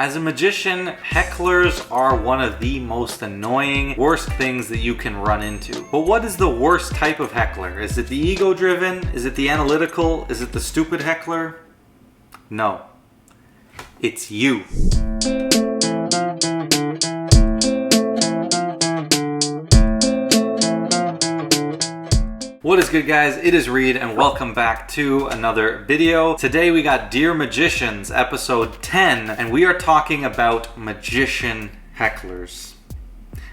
As a magician, hecklers are one of the most annoying, worst things that you can run into. But what is the worst type of heckler? Is it the ego-driven? Is it the analytical? Is it the stupid heckler? No. It's you. What is good, guys? It is Reed and welcome back to another video. Today we got Dear Magicians episode 10 and we are talking about magician hecklers.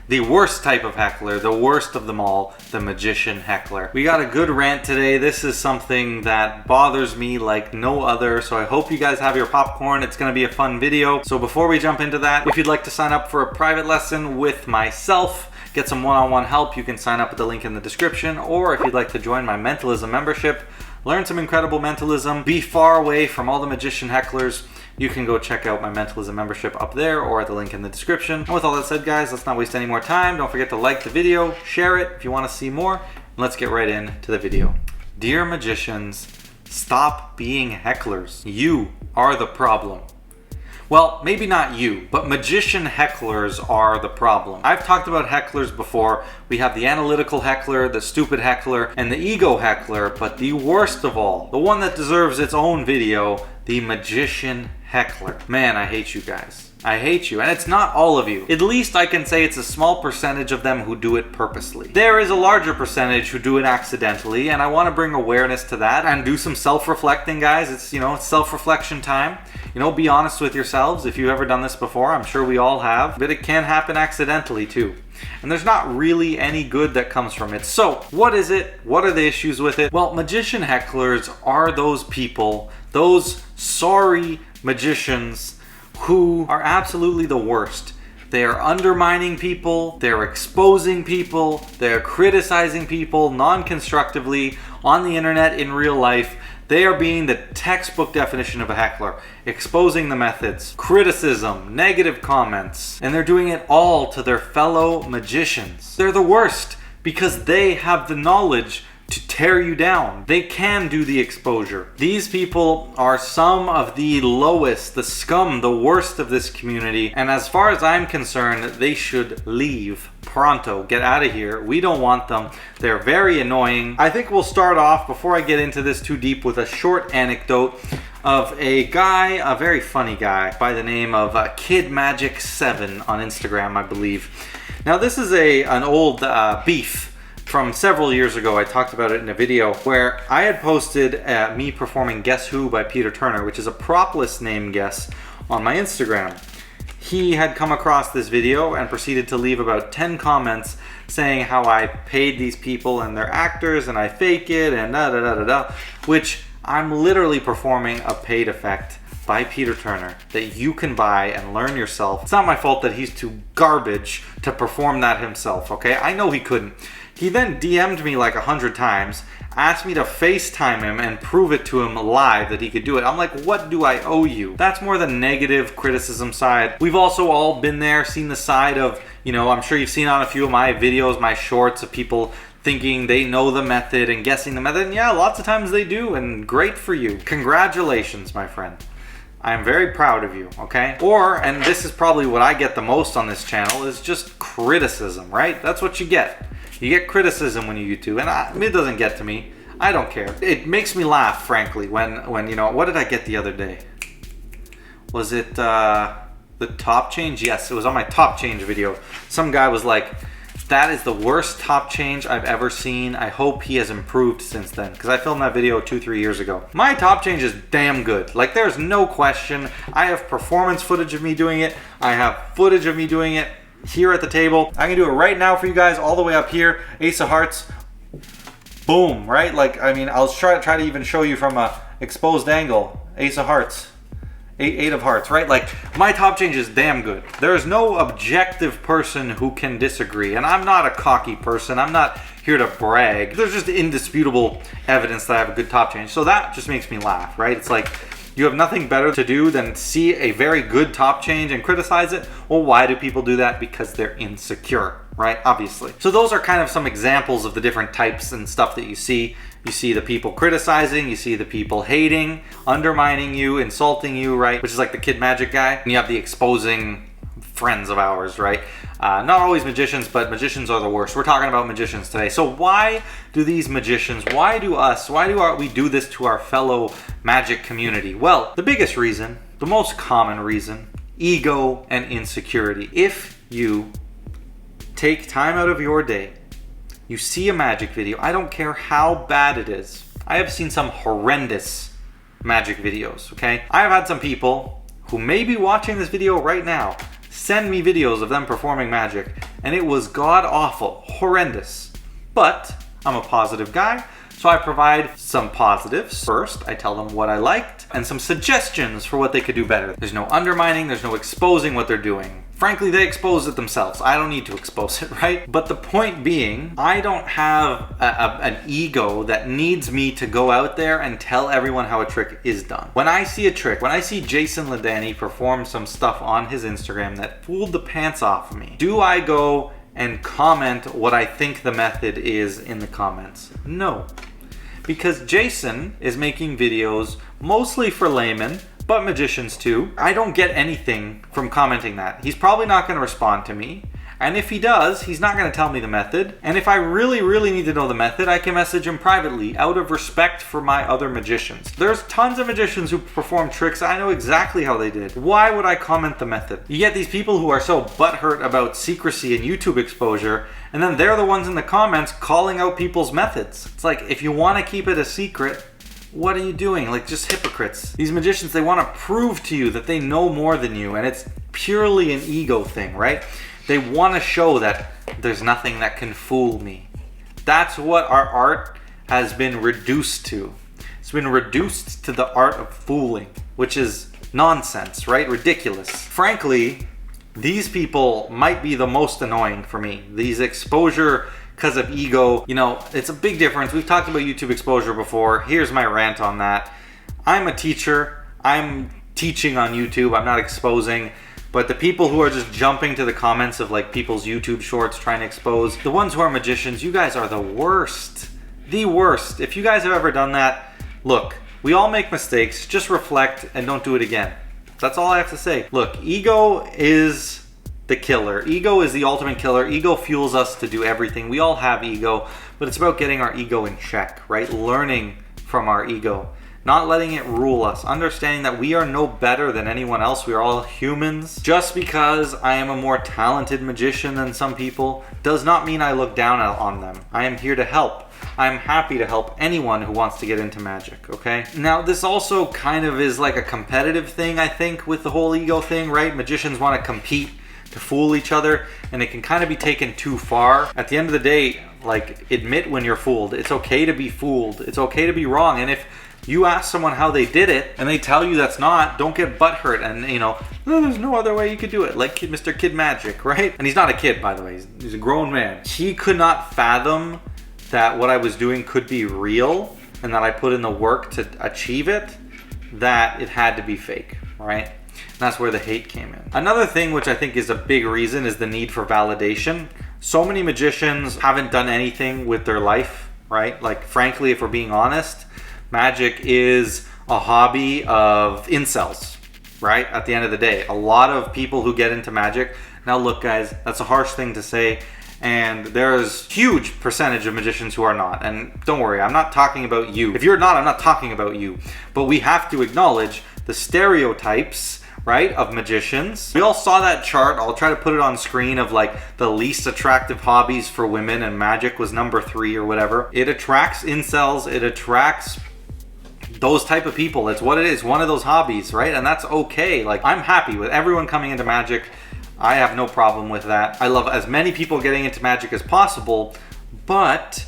The worst type of heckler, the worst of them all, the magician heckler. We got a good rant today. This is something that bothers me like no other, so I hope you guys have your popcorn. It's going to be a fun video. So before we jump into that, if you'd like to sign up for a private lesson with myself, get some one-on-one help, you can sign up at the link in the description, or if you'd like to join my mentalism membership, learn some incredible mentalism, be far away from all the magician hecklers, you can go check out my mentalism membership up there or at the link in the description. And with all that said, guys, let's not waste any more time. Don't forget to like the video, share it if you want to see more, and let's get right into the video. Dear magicians, stop being hecklers. You are the problem. Well, maybe not you, but magician hecklers are the problem. I've talked about hecklers before. We have the analytical heckler, the stupid heckler, and the ego heckler, but the worst of all, the one that deserves its own video, the magician heckler. Man, I hate you guys. I hate you, and it's not all of you. At least I can say it's a small percentage of them who do it purposely. There is a larger percentage who do it accidentally, and I want to bring awareness to that and do some self-reflecting, guys. It's self-reflection time. Be honest with yourselves. If you've ever done this before, I'm sure we all have, but it can happen accidentally too. And there's not really any good that comes from it. So, what is it? What are the issues with it? Well, magician hecklers are those people, those sorry magicians who are absolutely the worst. They are undermining people, they're exposing people, they're criticizing people non-constructively on the internet in real life. They are being the textbook definition of a heckler, exposing the methods, criticism, negative comments, and they're doing it all to their fellow magicians. They're the worst because they have the knowledge to tear you down. They can do the exposure. These people are some of the lowest, the scum, the worst of this community. And as far as I'm concerned, they should leave pronto. Get out of here. We don't want them. They're very annoying. I think we'll start off, before I get into this too deep, with a short anecdote of a guy, a very funny guy, by the name of Kid Magic 7 on Instagram, I believe. Now this is an old beef from several years ago. I talked about it in a video where I had posted me performing Guess Who by Peter Turner, which is a propless name guess, on my Instagram. He had come across this video and proceeded to leave about 10 comments saying how I paid these people and they're actors and I fake it and da-da-da-da-da, which I'm literally performing a paid effect by Peter Turner that you can buy and learn yourself. It's not my fault that he's too garbage to perform that himself, okay? I know he couldn't. He then DM'd me like 100 times, asked me to FaceTime him and prove it to him live that he could do it. I'm like, what do I owe you? That's more the negative criticism side. We've also all been there, seen the side of, I'm sure you've seen on a few of my videos, my shorts, of people thinking they know the method and guessing the method. And yeah, lots of times they do, and great for you. Congratulations, my friend. I'm very proud of you, okay? And this is probably what I get the most on this channel, is just criticism, right? That's what you get. You get criticism when you YouTube, and it doesn't get to me. I don't care. It makes me laugh, frankly, when what did I get the other day? Was it the top change? Yes, it was on my top change video. Some guy was like, that is the worst top change I've ever seen. I hope he has improved since then, because I filmed that video 2-3 years ago. My top change is damn good. Like, there's no question. I have performance footage of me doing it. I have footage of me doing it here at the table. I can do it right now for you guys, all the way up here. Ace of Hearts. Boom, right? Like, I'll try to even show you from a exposed angle. Ace of Hearts. Eight of Hearts, right? Like, my top change is damn good. There's no objective person who can disagree. And I'm not a cocky person. I'm not here to brag. There's just indisputable evidence that I have a good top change. So that just makes me laugh, right? It's like, you have nothing better to do than see a very good top change and criticize it. Well, why do people do that? Because they're insecure, right? Obviously. So those are kind of some examples of the different types and stuff that you see. You see the people criticizing, you see the people hating, undermining you, insulting you, right? Which is like the Kid Magic guy. And you have the exposing friends of ours, right? Not always magicians, but magicians are the worst. We're talking about magicians today. So why do these magicians, why do we do this to our fellow magic community? Well, the biggest reason, the most common reason, ego and insecurity. If you take time out of your day, you see a magic video, I don't care how bad it is. I have seen some horrendous magic videos, okay? I have had some people who may be watching this video right now send me videos of them performing magic, and it was god-awful, horrendous. But I'm a positive guy, so I provide some positives. First, I tell them what I liked and some suggestions for what they could do better. There's no undermining, there's no exposing what they're doing. Frankly, they expose it themselves. I don't need to expose it, right? But the point being, I don't have an ego that needs me to go out there and tell everyone how a trick is done. When I see a trick, when I see Jason Ladany perform some stuff on his Instagram that fooled the pants off of me, do I go and comment what I think the method is in the comments? No. Because Jason is making videos mostly for laymen, but magicians too. I don't get anything from commenting that. He's probably not going to respond to me. And if he does, he's not going to tell me the method. And if I really, really need to know the method, I can message him privately out of respect for my other magicians. There's tons of magicians who perform tricks. I know exactly how they did. Why would I comment the method? You get these people who are so butthurt about secrecy and YouTube exposure, and then they're the ones in the comments calling out people's methods. It's like, if you want to keep it a secret, what are you doing? Like, just hypocrites. These magicians, they want to prove to you that they know more than you, and it's purely an ego thing, right? They want to show that there's nothing that can fool me. That's what our art has been reduced to. It's been reduced to the art of fooling, which is nonsense, right? Ridiculous. Frankly, these people might be the most annoying for me. These exposure because of ego, you know, it's a big difference. We've talked about YouTube exposure before. Here's my rant on that. I'm a teacher. I'm teaching on YouTube. I'm not exposing. But the people who are just jumping to the comments of like people's YouTube shorts trying to expose, the ones who are magicians, you guys are the worst. The worst. If you guys have ever done that, look, we all make mistakes. Just reflect and don't do it again. That's all I have to say. Look, ego is the killer. Ego is the ultimate killer. Ego fuels us to do everything. We all have ego, but it's about getting our ego in check, right? Learning from our ego. Not letting it rule us. Understanding that we are no better than anyone else. We are all humans. Just because I am a more talented magician than some people does not mean I look down on them. I am here to help. I am happy to help anyone who wants to get into magic, okay? Now, this also kind of is like a competitive thing, I think, with the whole ego thing, right? Magicians want to compete to fool each other, and it can kind of be taken too far. At the end of the day, like, admit when you're fooled. It's okay to be fooled. It's okay to be wrong. And if you ask someone how they did it and they tell you that's not, don't get butthurt and, you know, oh, there's no other way you could do it. Like Mr. Kid Magic, right? And he's not a kid, by the way. He's a grown man. He could not fathom that what I was doing could be real and that I put in the work to achieve it, that it had to be fake, right? And that's where the hate came in. Another thing which I think is a big reason is the need for validation. So many magicians haven't done anything with their life, right? Like, frankly, if we're being honest, magic is a hobby of incels, right? At the end of the day, a lot of people who get into magic, now look guys, that's a harsh thing to say, and there's huge percentage of magicians who are not. And don't worry, I'm not talking about you. If you're not, I'm not talking about you. But we have to acknowledge the stereotypes, right, of magicians. We all saw that chart. I'll try to put it on screen of like the least attractive hobbies for women, and magic was number 3 or whatever. It attracts incels. It attracts those type of people. It's what it is, one of those hobbies, right? And that's okay. Like, I'm happy with everyone coming into magic. I have no problem with that. I love as many people getting into magic as possible, but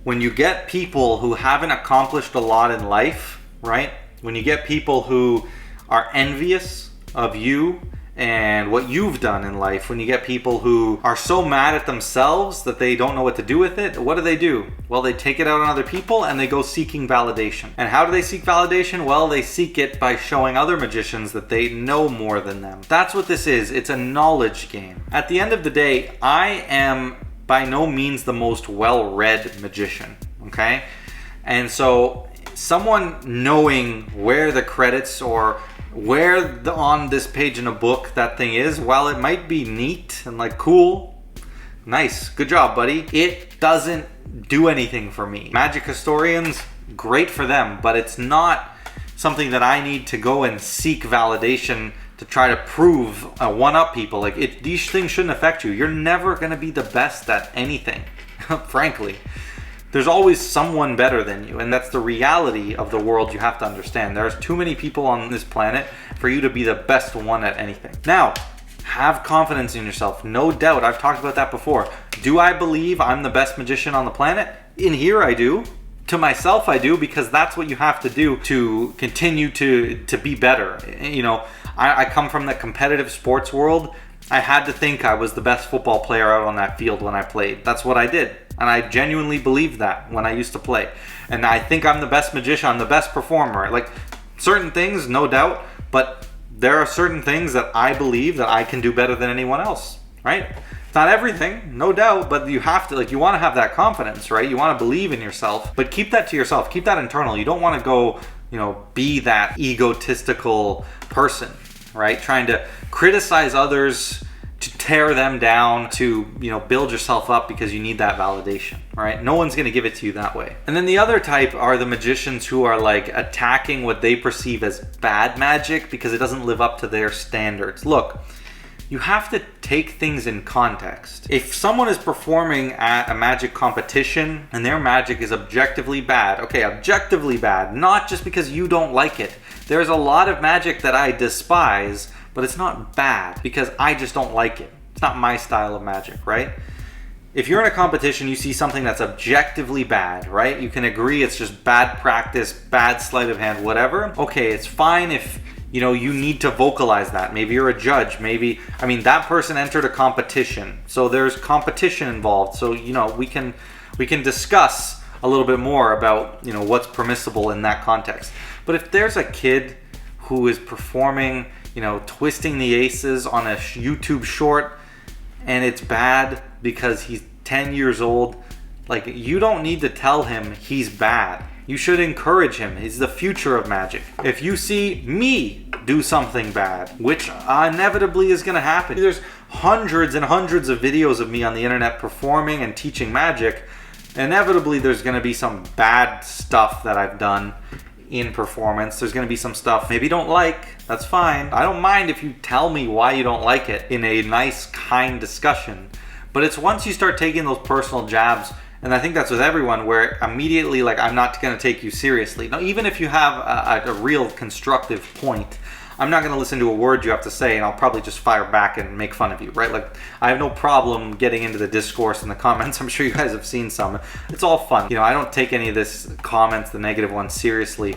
when you get people who haven't accomplished a lot in life, right? When you get people who are envious of you and what you've done in life, when you get people who are so mad at themselves that they don't know what to do with it, what do? Well, they take it out on other people and they go seeking validation. And how do they seek validation? Well, they seek it by showing other magicians that they know more than them. That's what this is. It's a knowledge game. At the end of the day, I am by no means the most well-read magician, okay? And so someone knowing where the credits or where on this page in a book that thing is, while it might be neat and like cool, nice, good job, buddy, it doesn't do anything for me. Magic historians, great for them, but it's not something that I need to go and seek validation to try to prove, one-up people. Like, these things shouldn't affect you. You're never going to be the best at anything, frankly. There's always someone better than you, and that's the reality of the world you have to understand. There's too many people on this planet for you to be the best one at anything. Now, have confidence in yourself. No doubt, I've talked about that before. Do I believe I'm the best magician on the planet? In here, I do. To myself, I do, because that's what you have to do to continue to be better. You know, I come from the competitive sports world. I had to think I was the best football player out on that field when I played. That's what I did. And I genuinely believed that when I used to play. And I think I'm the best magician, I'm the best performer. Like, certain things, no doubt, but there are certain things that I believe that I can do better than anyone else, right? It's not everything, no doubt, but you have to, like, you want to have that confidence, right? You want to believe in yourself, but keep that to yourself. Keep that internal. You don't want to go, you know, be that egotistical person, right? Trying to criticize others, to tear them down, to, you know, build yourself up because you need that validation, right? No one's going to give it to you that way. And then the other type are the magicians who are like attacking what they perceive as bad magic because it doesn't live up to their standards. Look, you have to take things in context. If someone is performing at a magic competition and their magic is objectively bad, okay, objectively bad, not just because you don't like it. There's a lot of magic that I despise, but it's not bad because I just don't like it. It's not my style of magic, right? If you're in a competition, you see something that's objectively bad, right? You can agree it's just bad practice, bad sleight of hand, whatever. Okay, it's fine if, you know, you need to vocalize that. Maybe you're a judge. Maybe, I mean, that person entered a competition. So there's competition involved. So, you know, we can discuss a little bit more about, you know, what's permissible in that context. But if there's a kid who is performing, you know, twisting the aces on a YouTube short and it's bad because he's 10 years old, like, you don't need to tell him he's bad. You should encourage him. He's the future of magic. If you see me do something bad, which inevitably is going to happen, there's hundreds and hundreds of videos of me on the internet performing and teaching magic. Inevitably, there's going to be some bad stuff that I've done in performance. There's going to be some stuff maybe you don't like. That's fine. I don't mind if you tell me why you don't like it in a nice, kind discussion. But it's once you start taking those personal jabs, and I think that's with everyone, where immediately, like, I'm not going to take you seriously. Now, even if you have a real constructive point, I'm not going to listen to a word you have to say, and I'll probably just fire back and make fun of you, right? Like, I have no problem getting into the discourse in the comments. I'm sure you guys have seen some. It's all fun. You know, I don't take any of this comments, the negative ones, seriously,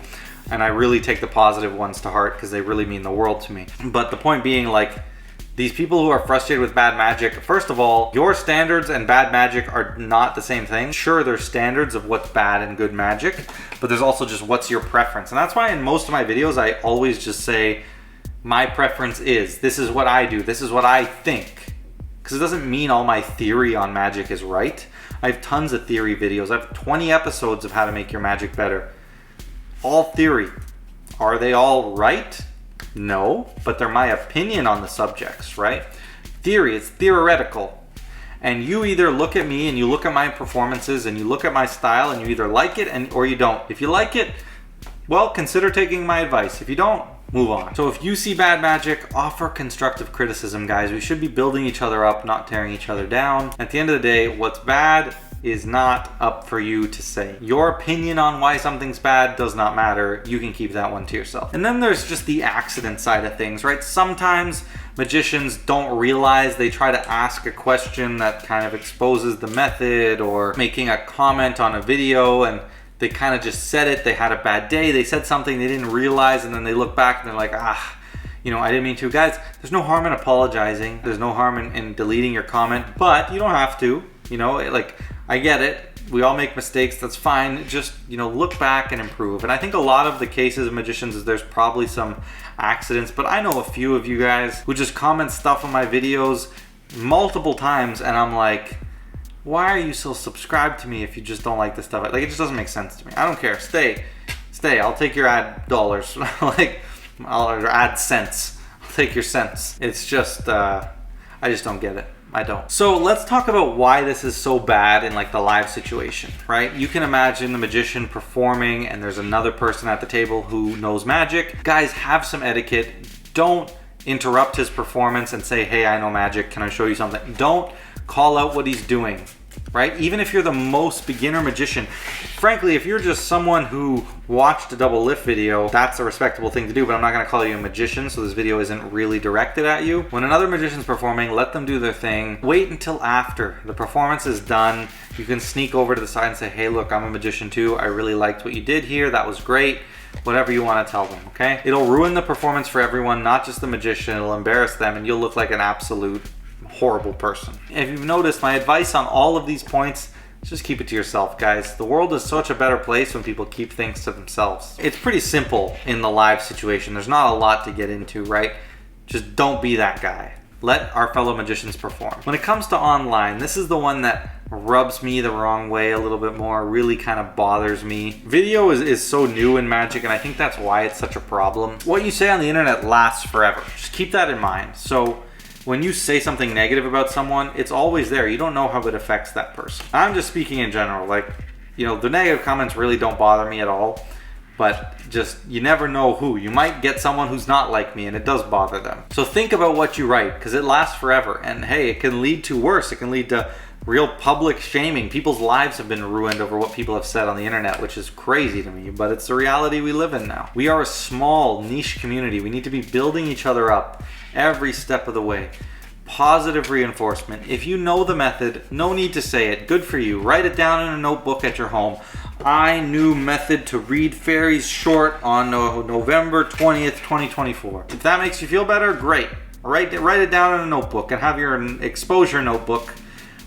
and I really take the positive ones to heart because they really mean the world to me. But the point being, like, these people who are frustrated with bad magic, first of all, your standards and bad magic are not the same thing. Sure, there's standards of what's bad and good magic, but there's also just what's your preference. And that's why in most of my videos, I always just say, my preference is, this is what I do, this is what I think. Because it doesn't mean all my theory on magic is right. I have tons of theory videos. I have 20 episodes of how to make your magic better. All theory. Are they all right? No, but they're my opinion on the subjects, right? Theory, it's theoretical. And you either look at me and you look at my performances and you look at my style and you either like it or you don't. If you like it, well, consider taking my advice. If you don't, move on. So if you see bad magic, offer constructive criticism, guys. We should be building each other up, not tearing each other down. At the end of the day, what's bad is not up for you to say. Your opinion on why something's bad does not matter. You can keep that one to yourself. And then there's just the accident side of things, right? Sometimes magicians don't realize they try to ask a question that kind of exposes the method, or making a comment on a video and they kind of just said it. They had a bad day. They said something they didn't realize, and then they look back and they're like, you know, I didn't mean to. Guys, there's no harm in apologizing. There's no harm in deleting your comment, but you don't have to. You know, like, I get it. We all make mistakes. That's fine. Just, you know, look back and improve. And I think a lot of the cases of magicians is there's probably some accidents, but I know a few of you guys who just comment stuff on my videos multiple times, and I'm like, why are you still subscribed to me if you just don't like this stuff? Like, it just doesn't make sense to me. I don't care. Stay. I'll take your ad dollars. Like, or ad cents. I'll take your cents. It's just, I just don't get it. I don't. So let's talk about why this is so bad in like the live situation, right? You can imagine the magician performing and there's another person at the table who knows magic. Guys, have some etiquette. Don't interrupt his performance and say, hey, I know magic. Can I show you something? Don't call out what he's doing, right? Even if you're the most beginner magician. Frankly, if you're just someone who watched a double lift video, that's a respectable thing to do, but I'm not going to call you a magician, so this video isn't really directed at you. When another magician's performing, let them do their thing. Wait until after the performance is done. You can sneak over to the side and say, hey, look, I'm a magician too. I really liked what you did here. That was great. Whatever you want to tell them, okay? It'll ruin the performance for everyone, not just the magician. It'll embarrass them and you'll look like an absolute horrible person. If you've noticed, my advice on all of these points, just keep it to yourself, guys. The world is such a better place when people keep things to themselves. It's pretty simple in the live situation. There's not a lot to get into, right? Just don't be that guy. Let our fellow magicians perform. When it comes to online, this is the one that rubs me the wrong way a little bit more, really kind of bothers me. Video is so new in magic, and I think that's why it's such a problem. What you say on the internet lasts forever. Just keep that in mind. So when you say something negative about someone, it's always there. You don't know how it affects that person. I'm just speaking in general. Like, you know, the negative comments really don't bother me at all. But just, you never know who. You might get someone who's not like me and it does bother them. So think about what you write, because it lasts forever. And hey, it can lead to worse. It can lead to real public shaming. People's lives have been ruined over what people have said on the internet, which is crazy to me, but it's the reality we live in now. We are a small niche community. We need to be building each other up every step of the way. Positive reinforcement. If you know the method, no need to say it. Good for you. Write it down in a notebook at your home. I knew method to read fairies short on November 20th, 2024. If that makes you feel better, great. Write it down in a notebook and have your exposure notebook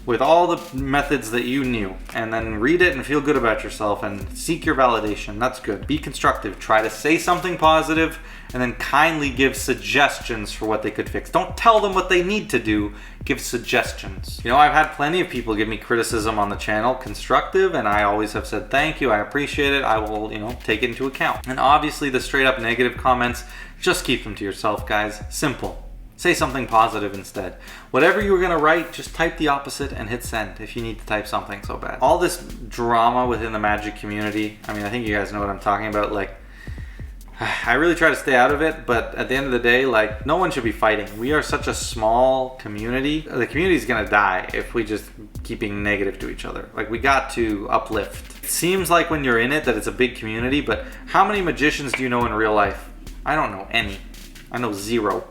with all the methods that you knew, and then read it and feel good about yourself and seek your validation. That's good. Be constructive. Try to say something positive and then kindly give suggestions for what they could fix. Don't tell them what they need to do. Give suggestions. You know, I've had plenty of people give me criticism on the channel, constructive, and I always have said thank you, I appreciate it, I will, you know, take it into account. And obviously the straight up negative comments, just keep them to yourself, guys. Simple. Say something positive instead. Whatever you were gonna write, just type the opposite and hit send if you need to type something so bad. All this drama within the magic community, I mean, I think you guys know what I'm talking about. Like, I really try to stay out of it, but at the end of the day, like, no one should be fighting. We are such a small community. The community is gonna die if we just keep being negative to each other. Like, we got to uplift. It seems like when you're in it that it's a big community, but how many magicians do you know in real life? I don't know any. I know zero.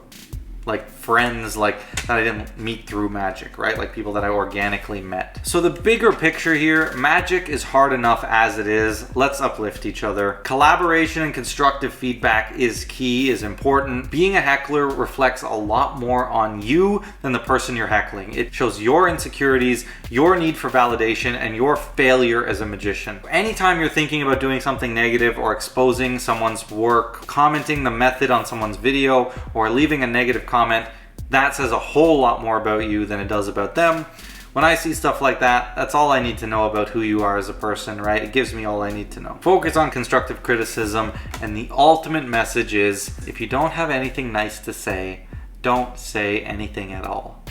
Like friends like that I didn't meet through magic, right? Like people that I organically met. So the bigger picture here, magic is hard enough as it is. Let's uplift each other. Collaboration and constructive feedback is key, is important. Being a heckler reflects a lot more on you than the person you're heckling. It shows your insecurities, your need for validation, and your failure as a magician. Anytime you're thinking about doing something negative or exposing someone's work, commenting the method on someone's video, or leaving a negative comment, that says a whole lot more about you than it does about them. When I see stuff like that, that's all I need to know about who you are as a person, right? It gives me all I need to know. Focus on constructive criticism, and the ultimate message is, if you don't have anything nice to say, don't say anything at all.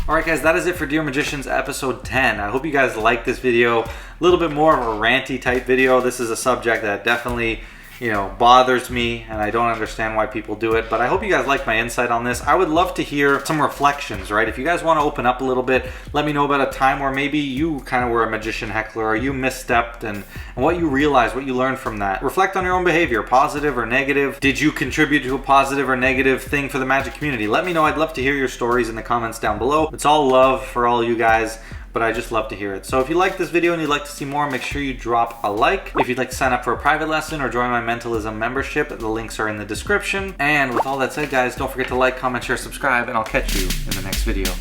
Alright guys, that is it for Dear Magicians episode 10. I hope you guys liked this video. A little bit more of a ranty type video. This is a subject that definitely, you know, bothers me, and I don't understand why people do it, but I hope you guys like my insight on this. I would love to hear some reflections, right? If you guys want to open up a little bit, let me know about a time where maybe you kind of were a magician heckler, or you misstepped, and what you realized, what you learned from that. Reflect on your own behavior, positive or negative. Did you contribute to a positive or negative thing for the magic community? Let me know. I'd love to hear your stories in the comments down below. It's all love for all you guys, but I just love to hear it. So if you like this video and you'd like to see more, make sure you drop a like. If you'd like to sign up for a private lesson or join my mentalism membership, the links are in the description. And with all that said, guys, don't forget to like, comment, share, subscribe, and I'll catch you in the next video.